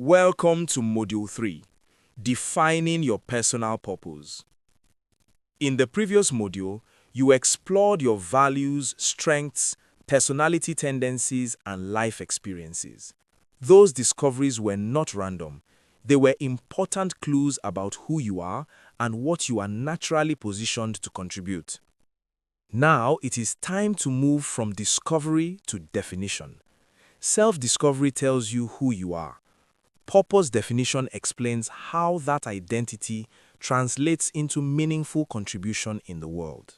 Welcome to Module 3, Defining Your Personal Purpose. In the previous module, you explored your values, strengths, personality tendencies, and life experiences. Those discoveries were not random. They were important clues about who you are and what you are naturally positioned to contribute. Now it is time to move from discovery to definition. Self-discovery tells you who you are. Purpose definition explains how that identity translates into meaningful contribution in the world.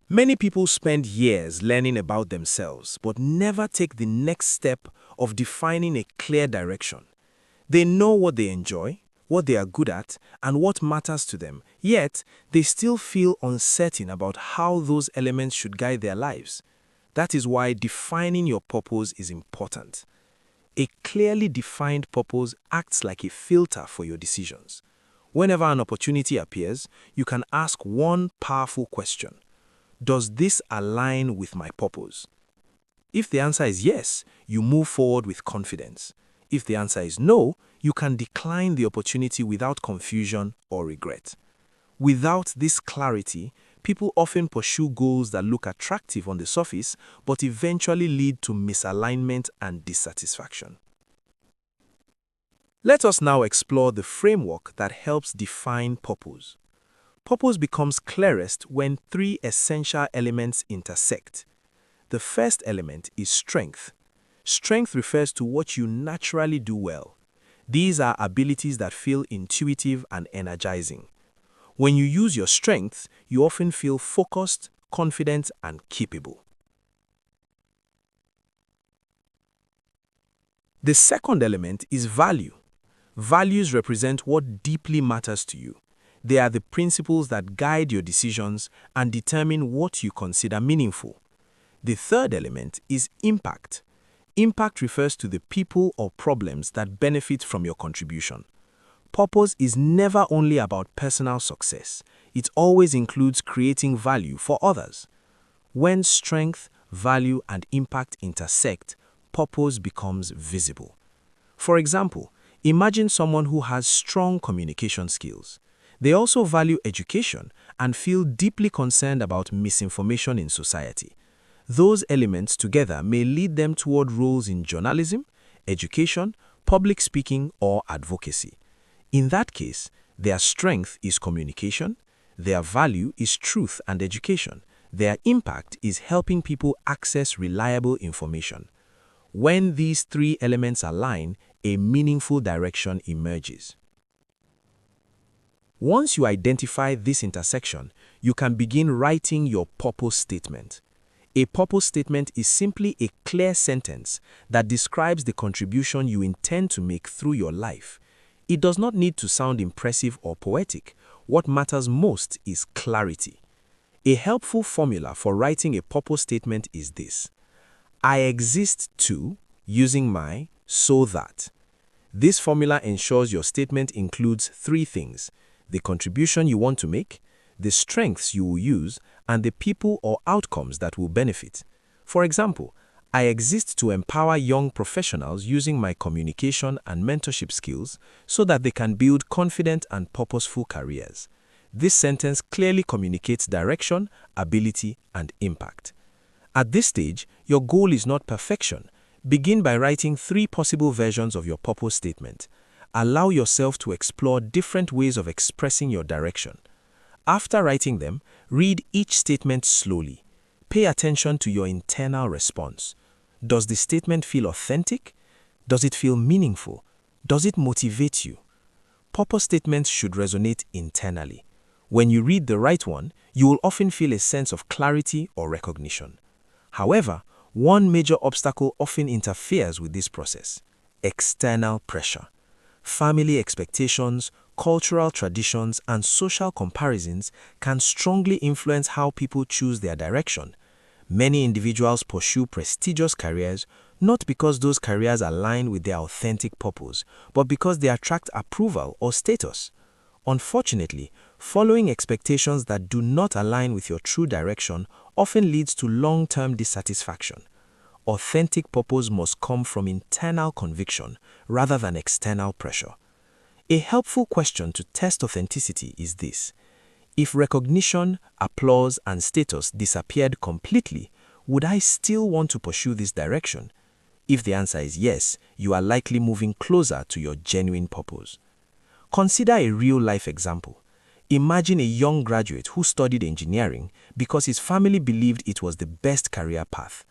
Many people spend years learning about themselves but never take the next step of defining a clear direction. They know what they enjoy, what they are good at, and what matters to them, yet they still feel uncertain about how those elements should guide their lives. That is why defining your purpose is important. A clearly defined purpose acts like a filter for your decisions. Whenever an opportunity appears, you can ask one powerful question. Does this align with my purpose? If the answer is yes, you move forward with confidence. If the answer is no, you can decline the opportunity without confusion or regret. Without this clarity, people often pursue goals that look attractive on the surface but eventually lead to misalignment and dissatisfaction. Let us now explore the framework that helps define purpose. Purpose becomes clearest when three essential elements intersect. The first element is strength. Strength refers to what you naturally do well. These are abilities that feel intuitive and energizing. When you use your strengths, you often feel focused, confident, and capable. The second element is value. Values represent what deeply matters to you. They are the principles that guide your decisions and determine what you consider meaningful. The third element is impact. Impact refers to the people or problems that benefit from your contribution. Purpose is never only about personal success. It always includes creating value for others. When strength, value, and impact intersect, purpose becomes visible. For example, imagine someone who has strong communication skills. They also value education and feel deeply concerned about misinformation in society. Those elements together may lead them toward roles in journalism, education, public speaking, or advocacy. In that case, their strength is communication, their value is truth and education, their impact is helping people access reliable information. When these three elements align, a meaningful direction emerges. Once you identify this intersection, you can begin writing your purpose statement. A purpose statement is simply a clear sentence that describes the contribution you intend to make through your life. It does not need to sound impressive or poetic. What matters most is clarity. A helpful formula for writing a purpose statement is this: I exist to, using my, so that. This formula ensures your statement includes three things: the contribution you want to make, the strengths you will use, and the people or outcomes that will benefit. For example, I exist to empower young professionals using my communication and mentorship skills so that they can build confident and purposeful careers. This sentence clearly communicates direction, ability, and impact. At this stage, your goal is not perfection. Begin by writing three possible versions of your purpose statement. Allow yourself to explore different ways of expressing your direction. After writing them, read each statement slowly. Pay attention to your internal response. Does the statement feel authentic? Does it feel meaningful? Does it motivate you? Purpose statements should resonate internally. When you read the right one, you will often feel a sense of clarity or recognition. However, one major obstacle often interferes with this process: external pressure. Family expectations, cultural traditions, and social comparisons can strongly influence how people choose their direction. Many individuals pursue prestigious careers not because those careers align with their authentic purpose, but because they attract approval or status. Unfortunately, following expectations that do not align with your true direction often leads to long-term dissatisfaction. Authentic purpose must come from internal conviction rather than external pressure. A helpful question to test authenticity is this: if recognition, applause, and status disappeared completely, would I still want to pursue this direction? If the answer is yes, you are likely moving closer to your genuine purpose. Consider a real-life example. Imagine a young graduate who studied engineering because his family believed it was the best career path.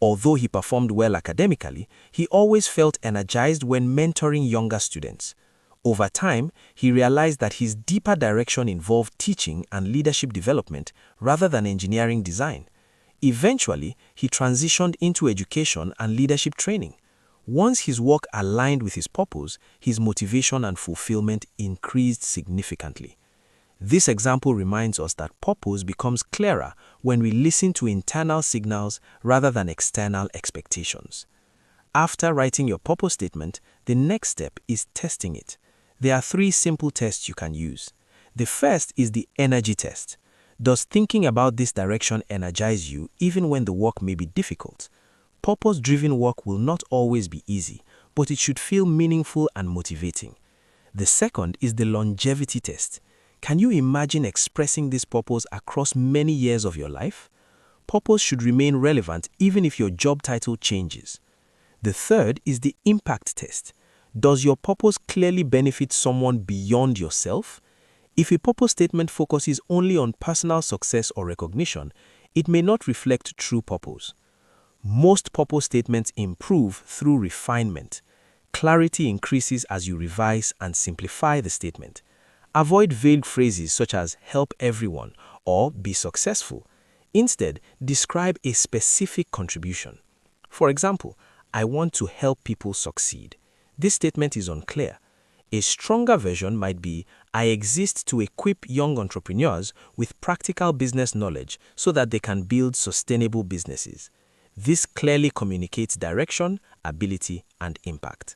Although he performed well academically, he always felt energized when mentoring younger students. Over time, he realized that his deeper direction involved teaching and leadership development rather than engineering design. Eventually, he transitioned into education and leadership training. Once his work aligned with his purpose, his motivation and fulfillment increased significantly. This example reminds us that purpose becomes clearer when we listen to internal signals rather than external expectations. After writing your purpose statement, the next step is testing it. There are 3 simple tests you can use. The first is the energy test. Does thinking about this direction energize you even when the work may be difficult? Purpose-driven work will not always be easy, but it should feel meaningful and motivating. The second is the longevity test. Can you imagine expressing this purpose across many years of your life? Purpose should remain relevant even if your job title changes. The third is the impact test. Does your purpose clearly benefit someone beyond yourself? If a purpose statement focuses only on personal success or recognition, it may not reflect true purpose. Most purpose statements improve through refinement. Clarity increases as you revise and simplify the statement. Avoid vague phrases such as "help everyone" or "be successful." Instead, describe a specific contribution. For example, "I want to help people succeed." This statement is unclear. A stronger version might be, "I exist to equip young entrepreneurs with practical business knowledge so that they can build sustainable businesses." This clearly communicates direction, ability, and impact.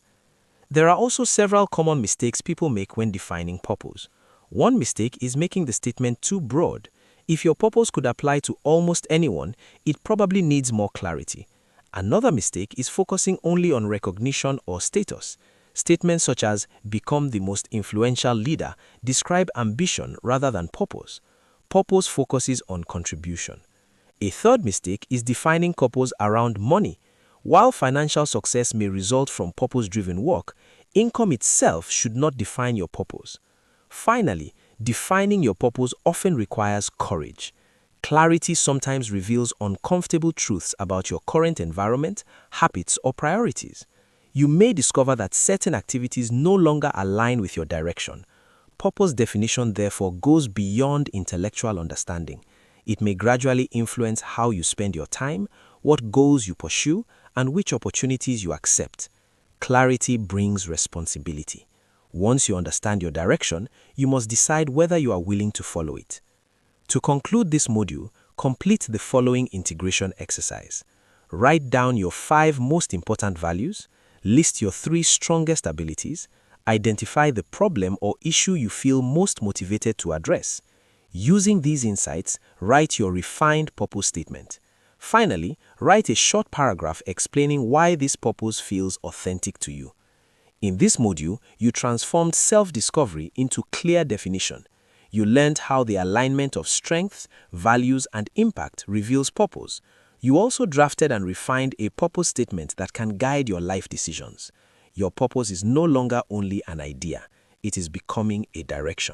There are also several common mistakes people make when defining purpose. One mistake is making the statement too broad. If your purpose could apply to almost anyone, it probably needs more clarity. Another mistake is focusing only on recognition or status. Statements such as "become the most influential leader" describe ambition rather than purpose. Purpose focuses on contribution. A third mistake is defining purpose around money. While financial success may result from purpose-driven work, income itself should not define your purpose. Finally, defining your purpose often requires courage. Clarity sometimes reveals uncomfortable truths about your current environment, habits, or priorities. You may discover that certain activities no longer align with your direction. Purpose definition, therefore, goes beyond intellectual understanding. It may gradually influence how you spend your time, what goals you pursue, and which opportunities you accept. Clarity brings responsibility. Once you understand your direction, you must decide whether you are willing to follow it. To conclude this module, complete the following integration exercise. Write down your 5 most important values, list your 3 strongest abilities, identify the problem or issue you feel most motivated to address. Using these insights, write your refined purpose statement. Finally, write a short paragraph explaining why this purpose feels authentic to you. In this module, you transformed self-discovery into clear definition. You learned how the alignment of strengths, values, and impact reveals purpose. You also drafted and refined a purpose statement that can guide your life decisions. Your purpose is no longer only an idea, it is becoming a direction.